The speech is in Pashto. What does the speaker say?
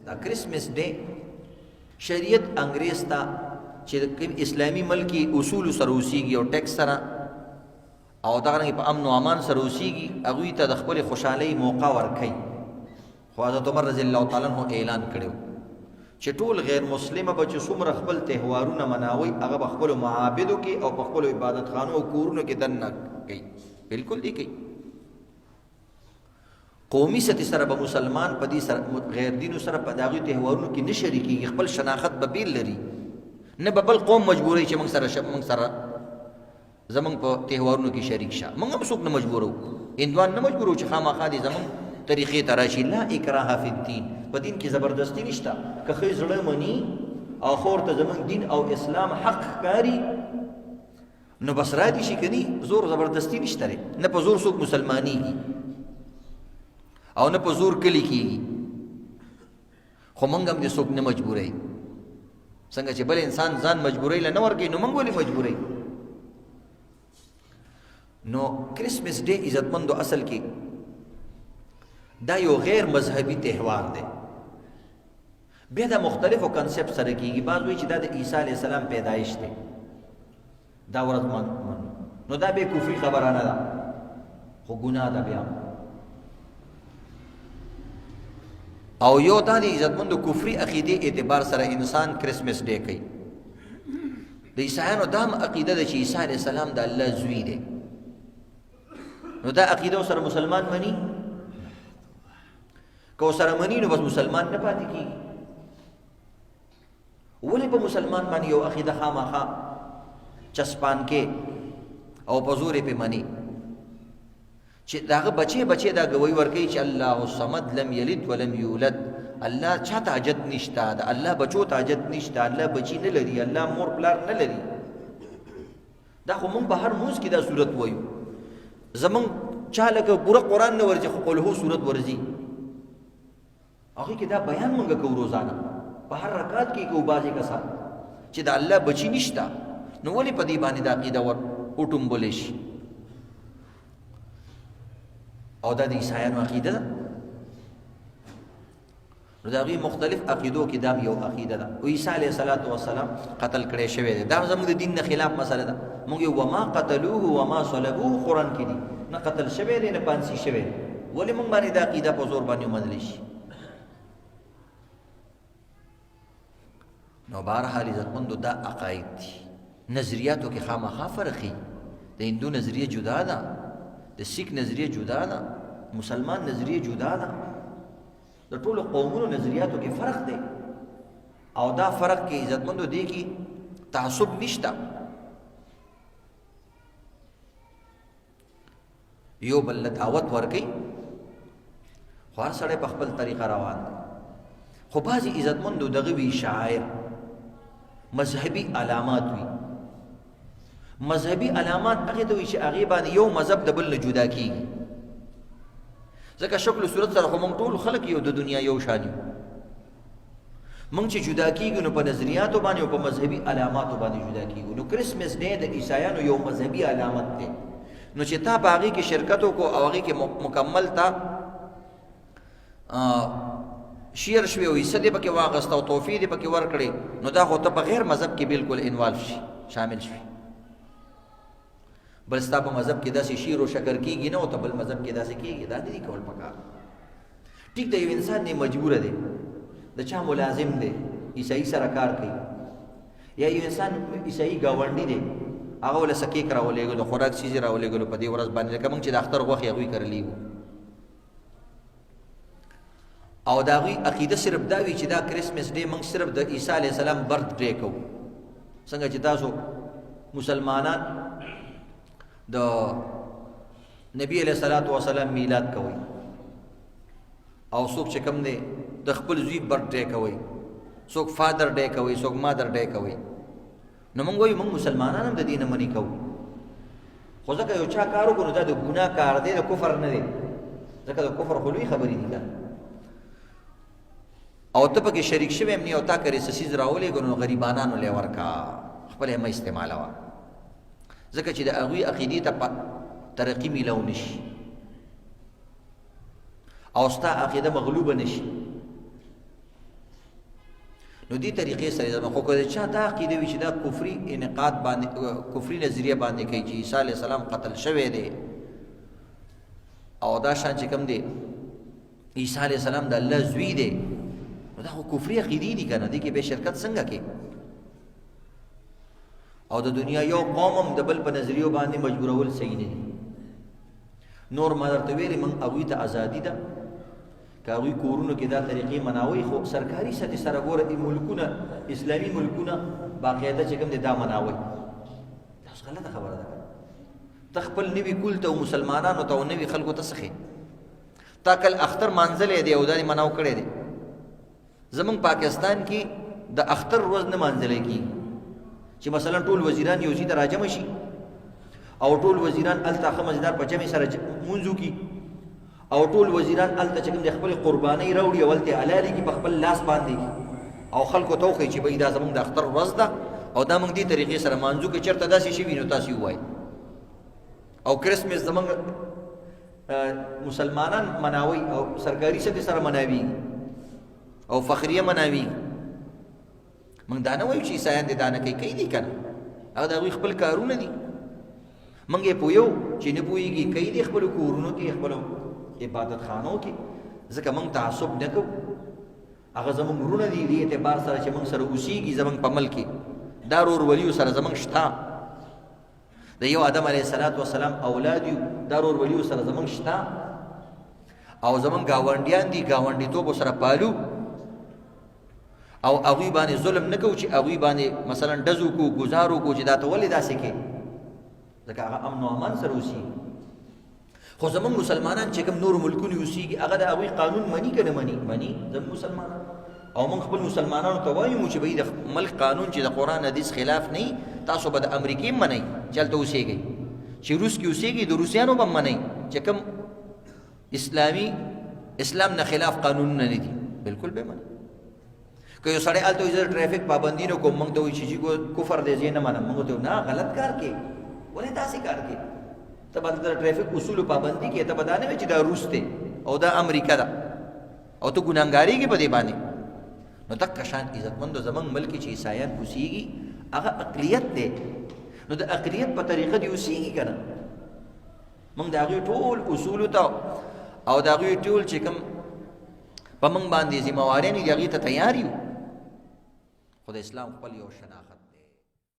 دا کرسمس ډے شریعت انګریز ته چې اسلامی ملکی اصول سره اوسیږي او ټیکس سره او دغه په امن او امان سره اوسیږي هغوی ته د خپل خوشحالۍ موقع ورکوي. خو حضرت عمر رضی الله تعالی عنہ اعلان کړو چې ټول غیر مسلمه به چې څومره خپل تهوارونه مناوي هغه په خپلو معابدو کې او په خپلو عبادت خانو او کورونو کې دننه کوي. بالکل دی کوي. قومي سطح سره به مسلمان په دې سره غیر دینو سره په دغه تهوارونو کې نه شریکيږي. خپل شناخت به بیل لري، نه به بل قوم مجبوري چې موږ سره زمونږ په تهوارونو کې شریک شه. موږ هم څوک نه مجبورو، هندوان نه مجبورو چې خامخا دې زمونږ طریقې ته راشي. لا اکراه فی الدین، په دین کې زبردستی نشته. که ښځې زړه مني او خور ته زمونږ دین او اسلام حق ښکاري نو بس را دي شي. کني زور زبردستی نشته، نه په زور څوک مسلمانېږي او نه په زور کلی کېږي. خو موږ هم دې څوک نه مجبوروي. څنګه چې بل انسان ځان مجبوروي له نه ورکوي نو موږ ولې مجبوروي؟ نو کرسمس ډے عزتمندو اصل کې دا یو غیر مذهبي تهوار دی. بیا دا مختلفو کنسپټ سره کېږي. بعض وایي چې دا د عیسی علیه السلام پیدایش دی، دا ورځ نو دا بیا کفري خبره نه ده، خو ګناه ده بیا. او یو دا د عزتمندو کفري عقیدې اعتبار سره انسان کرسمس ډے کوي. د عیسایانو دا هم عقیده ده چې عیسی علیه السلام د الله زوی دی. نو دا عقیده سره مسلمان مني؟ که سره مني نو بس مسلمان نه پاتې کېږي. ولې په مسلمان باندې یو عقیده خامخا چسپان کې او په زور یې پې مني چې د هغه بچې دا ګوی ورکوي چې الله الصمد لم یلد ولم یولد. الله چا ته حاجت نشته، د الله بچو ته حاجت نشته، الله بچی نه لري، الله مور پلار نه لري. دا خو مونږ په هر مونځ کې دا صورت وایو. زمونږ چا لکه پوره قرآن نه ورځي خو قل هو صورت ورځي، هغې کې دا بیان مونږ کوو روزانه په هر رکعت کې کوو. بعضې کسان چې د الله بچی نشته نو ولې په دې باندې دا عقیده وټومبلی شي؟ او دا د عیسایانو عقیده ده. نو د هغوی مختلف عقیدو کې دا یو عقیده ده. او عیسی علیه السلام قتل کړی شوی دی. دا زموږ د دین نه خلاف مسله ده. موږ یو وما قتلوه وما صلبوه قرآن کې دي، نه قتل شوی دی نه پانسي شوی دی. ولې موږ باندې دا عقیده په زور باندې ومنلی شي؟ نو بهرحال عزتمندو دا عقاید دي. نظریاتو کې خامخا فرقي. د هندو نظریه جدا ده، د سیک نظریه جدا ده، مسلمان نظریه جدا ده. د ټولو قومونو نظریاتو کې فرق دی. او دا فرق کې عزتمندو دی کې تعصب نشته. یو بل دعوت ورکوي، خو هر سړی په خپل طریقه روان دی. خو بعضې عزتمندو دغه وي شاعر مذهبي علامات وي. مذهبي علامات هغې ته وي چې هغې باندې یو مذهب د بل نه جدا کېږي. ځکه شکل و صورت سره خو موږ ټول خلک یو د دنیا یو شان یو. موږ چې جدا کېږو نو په نظریاتو باندې او په مذهبي علاماتو باندې جدا کېږو. نو کرسمس ډے د عیسایانو یو مذهبي علامت دی. نو چې تا په هغې کې شرکت وکړو او هغې کې مکمل تا شیر شوی او حصه دې پکې واخیسته او تحفې دې پکې ورکړې، نو دا خو ته په غیر مذهب کې بالکل انوالو شي، شامل شي. بل ستا په مذهب کې داسې شیر و شکر کېږي نه، او ته بل مذهب کې داسې کېږي. دا نه دي کول پکار. ټیک ده، یو انسان نه مجبوره دی، د چا ملازم دی، عیسائی سره کار کوي، یا یو انسان عیسائی ګاونډي دی، هغه ول څه کیک راولېږلو، خوراک څیزې راولېږلو په دې ورځ باندې، لکه موږ چې د اختر غوښې هغوی کرلی وو. او د هغوی عقیده صرف دا وي چې دا کرسمس ډے موږ صرف د عیسی علیه السلام برث ډے کوو. څنګه چې تاسو مسلمانان د نبی علیه السلام میلاد کوئ، او څوک چې کوم دی د خپل زوی برث ډے کوئ، څوک فادر ډے کوئ، څوک مادر ډے کوئ. نو موږ وایو موږ مسلمانان هم د دې نه منې کوو. خو ځکه یو چا کار وکړو دا د ګناه کار دی، د کفر نه دی. ځکه د کفر خو لوی خبرې دي کنه. او ته پکې شریک شوی هم نه، او تا کرې څه څیز راولېږو نو غریبانانو لی ورکا، خپل یې مه استعمالوه. ځکه چې د هغوی عقیدې ته ترقي میلاو نشي او ستا عقیده مغلوبه نشي. نو دې طریقې سره زموږ خو که چا دا عقیده وي چې دا کفري انعقاد باندې کفري نظریه باندې کوي چې عیسی علیه السلام قتل شوی دی او دا شان چې کوم دی عیسی علیه السلام د الله زوی دی نو دا خو کفري عقیدې دي که نه دې کې به شرکت څنګه کې او د دنیا یو قوم هم د بل په نظریو باندې مجبورول صحیح نه دي نور ما درته ویلې موږ هغوی ته ازادي ده که هغوی کورونو کې دا طریقې مناوي خو سرکاري سطحې سره ګوره ملکونه اسلامي ملکونه باقاعده چې کوم دی دا مناوي دا اوس غلطه خبره ده ته خپل نوي کول ته مسلمانانو ته او نوي خلکو ته څه ښې تا کل اختر مانځلی دی او دا دې مناو کړی دی زمونږ پاکستان کې د اختر ورځ نه مانځلی کېږي چې مثلا ټول وزیران یو ځای ته راجمع شي او ټول وزیران هلته ښه مزیدار په جمع سره مونځ وکړي او ټول وزیران هلته چې کوم د خپلې قربانۍ راوړي او هلته حلالې کړي په خپل لاس باندې او خلکو ته وښیي چې بهی دا زمونږ د اختر ورځ ده او دا موږ دې طریقې سره مانځو که چېرته داسې شوي نو تاسې ووایئ او کرسمس زمونږ مسلمانان مناوي او سرکاري سطحې سره مناوي او فخریه مناوي موږ دا نه وایو چې عیسایان دې دا نه کوي دي که نه هغه د هغوی خپل کارونه دي موږ یې پوهیو چې نه پوهېږي کوي دي خپلو کورونو کې خپلو عبادت خانو کې ځکه موږ تعصب نه کوو هغه زموږ وروڼه دي دې اعتبار سره چې موږ سره اوسېږي زموږ په ملک کې دا ورورولي سره زموږ شته د یو آدم علیه السلام اولاد یو دا ورورولي سره زموږ شته او زموږ ګاونډیان دي ګاونډیتوب سره پالو او هغوی باندې ظلم نه کوو چې هغوی باندې مثلا ډزو کو ګزارو کو چې دا ته ولې داسې کې ځکه هغه امن و امان سره اوسېږي خو زموږ مسلمانان چې کوم نورو ملکونو اوسېږي هغه د هغوی قانون مني که نه مني زموږ مسلمانان او موږ خپل مسلمانانو ته وایو چې بهی د ملک قانون چې د قرآن حدیث خلاف نه تاسو به د امریکې هم منئ چې هلته اوسېږئ چې روس کې اوسېږئ د روسیانو به هم منئ چې کوم اسلام نه خلاف قانونونه نه دي بلکل به منئ که یو سړی هلته وایي زه ټرافیک پابندي نه کوم موږ ته وایي چې کفر دی زه یې نه منم موږ ته نه غلط کار کې ولې داسې کار کې ته به د ټرافیک اصولو پابندي کې ته به دا نه وایي چې دا روس دی او دا امریکا ده او ته ګناهګارېږې په دې باندې نو دقه شان عزتمندو زموږ ملک چې عیسایان اوسېږي هغه اقلیت دی نو د اقلیت په طریقه دې اوسېږي که نه موږ د هغوی ټول اصولو ته او د هغوی ټول چې کوم په موږ باندې ذمهوارۍ دي هغې ته تیار یو خو د اسلام خپل یو شناخت